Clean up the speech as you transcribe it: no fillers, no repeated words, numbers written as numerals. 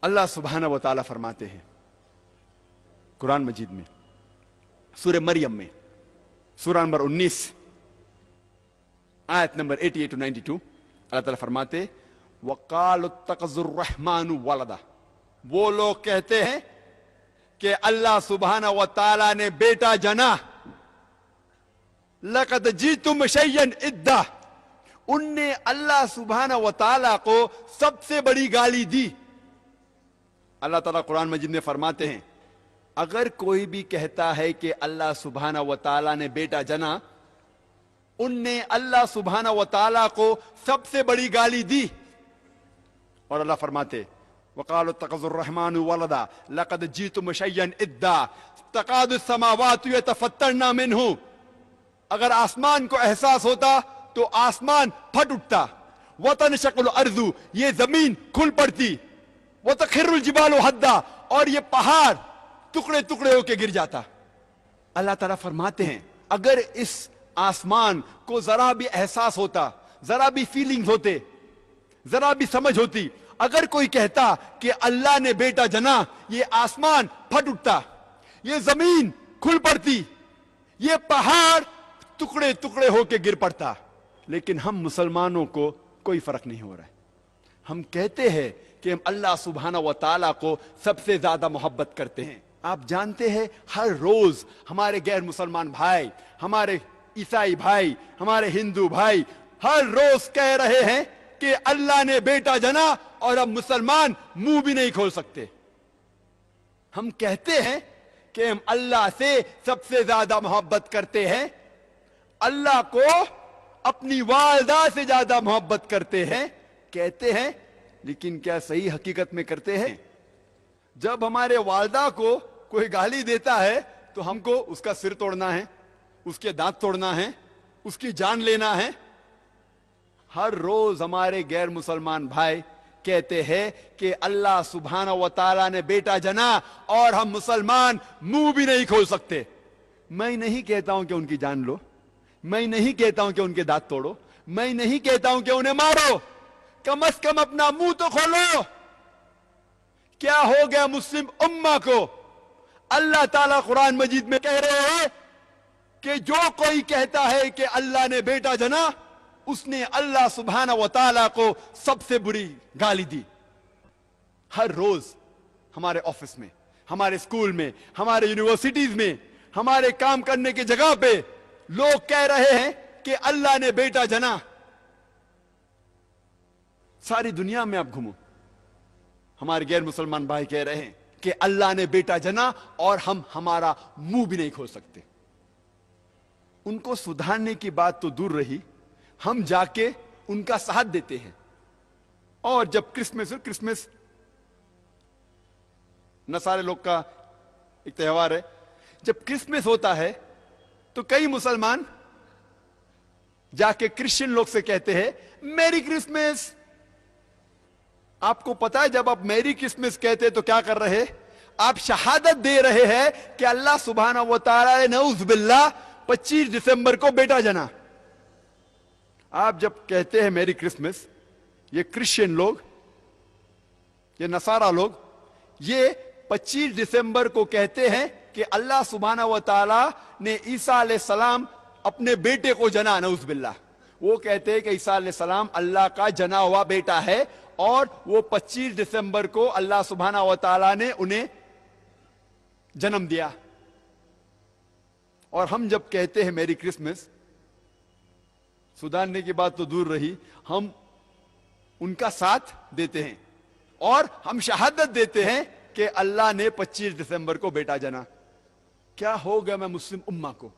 اللہ سبحانہ و تعالیٰ فرماتے ہیں قرآن مجید میں سورہ مریم میں سورہ نمبر 19 آیت نمبر 88 to 92 اللہ تعالیٰ فرماتے وَقَالُوا اتَّخَذَ الرَّحْمَنُ وَلَدًا، وہ لوگ کہتے ہیں کہ اللہ سبحانہ و تعالیٰ نے بیٹا جنا. لَقَدْ جِئْتُمْ شَيْئًا إِدًّا، ان نے اللہ سبحانہ و تعالیٰ کو سب سے بڑی گالی دی. اللہ تعالیٰ قرآن مجید میں فرماتے ہیں اگر کوئی بھی کہتا ہے کہ اللہ سبحانہ و تعالیٰ نے بیٹا جنا، ان نے اللہ سبحانہ و تعالیٰ کو سب سے بڑی گالی دی. اور اللہ فرماتے وَقَالُوا اتَّخَذَ الرَّحْمَنُ وَلَدًا لَقَدْ جِئْتُمْ شَيْئًا إِدًّا تَكَادُ السَّمَاوَاتُ يَتَفَطَّرْنَ مِنْهُ، اگر آسمان کو احساس ہوتا تو آسمان پھٹ اٹھتا. وَتَنشَقُّ الْأَرْضُ، یہ زمین کھل پڑتی. وَتَخِرُّ الْجِبَالُ هَدًّا، اور یہ پہاڑ ٹکڑے ٹکڑے ہو کے گر جاتا. اللہ تعالیٰ فرماتے ہیں اگر اس آسمان کو ذرا بھی احساس ہوتا، ذرا بھی فیلنگز ہوتے، ذرا بھی سمجھ ہوتی، اگر کوئی کہتا کہ اللہ نے بیٹا جنا، یہ آسمان پھٹ اٹھتا، یہ زمین کھل پڑتی، یہ پہاڑ ٹکڑے ٹکڑے ہو کے گر پڑتا. لیکن ہم مسلمانوں کو کوئی فرق نہیں ہو رہا ہے. ہم کہتے ہیں کہ ہم اللہ سبحانہ و تعالیٰ کو سب سے زیادہ محبت کرتے ہیں. آپ جانتے ہیں ہر روز ہمارے غیر مسلمان بھائی، ہمارے عیسائی بھائی، ہمارے ہندو بھائی ہر روز کہہ رہے ہیں کہ اللہ نے بیٹا جنا، اور اب مسلمان منہ بھی نہیں کھول سکتے. ہم کہتے ہیں کہ ہم اللہ سے سب سے زیادہ محبت کرتے ہیں، اللہ کو اپنی والدہ سے زیادہ محبت کرتے ہیں کہتے ہیں، لیکن کیا صحیح حقیقت میں کرتے ہیں؟ جب ہمارے والدہ کو کوئی گالی دیتا ہے تو ہم کو اس کا سر توڑنا ہے، اس کے دانت توڑنا ہے، اس کی جان لینا ہے. ہر روز ہمارے غیر مسلمان بھائی کہتے ہیں کہ اللہ سبحانہ و تعالیٰ نے بیٹا جنا، اور ہم مسلمان منہ بھی نہیں کھول سکتے. میں نہیں کہتا ہوں کہ ان کی جان لو، میں نہیں کہتا ہوں کہ ان کے دانت توڑو، میں نہیں کہتا ہوں کہ انہیں مارو، کم از کم اپنا منہ تو کھولو. کیا ہو گیا مسلم امہ کو؟ اللہ تعالیٰ قرآن مجید میں کہہ رہے ہیں کہ جو کوئی کہتا ہے کہ اللہ نے بیٹا جنا، اس نے اللہ سبحانہ و تعالیٰ کو سب سے بری گالی دی. ہر روز ہمارے آفس میں، ہمارے اسکول میں، ہمارے یونیورسٹیز میں، ہمارے کام کرنے کی جگہ پہ لوگ کہہ رہے ہیں کہ اللہ نے بیٹا جنا. ساری دنیا میں آپ گھومو، ہمارے غیر مسلمان بھائی کہہ رہے ہیں کہ اللہ نے بیٹا جنا، اور ہم ہمارا منہ بھی نہیں کھول سکتے. ان کو سدھارنے کی بات تو دور رہی، ہم جا کے ان کا ساتھ دیتے ہیں. اور جب کرسمس نصارے لوگ کا ایک تہوار ہے، جب کرسمس ہوتا ہے تو کئی مسلمان جا کے کرسچن لوگ سے کہتے ہیں میری کرسمس. آپ کو پتا ہے جب آپ میری کرسمس کہتے تو کیا کر رہے؟ آپ شہادت دے رہے ہیں کہ اللہ سبحانہ و تعالیٰ نے نعوذ باللہ 25 دسمبر کو بیٹا جنا. آپ جب کہتے ہیں میری کرسمس، یہ کرسچن لوگ، یہ نصارہ لوگ، یہ 25 دسمبر کو کہتے ہیں کہ اللہ سبحانہ و تعالیٰ نے عیسیٰ علیہ السلام اپنے بیٹے کو جنا. نعوذ باللہ. وہ کہتے ہیں کہ عیسیٰ علیہ السلام اللہ کا جنا ہوا بیٹا ہے، اور وہ 25 دسمبر کو اللہ سبحانہ و تعالیٰ نے انہیں جنم دیا. اور ہم جب کہتے ہیں میری کرسمس، سدھارنے کی بات تو دور رہی، ہم ان کا ساتھ دیتے ہیں اور ہم شہادت دیتے ہیں کہ اللہ نے 25 دسمبر کو بیٹا جنا. کیا ہو گیا میں مسلم امہ کو؟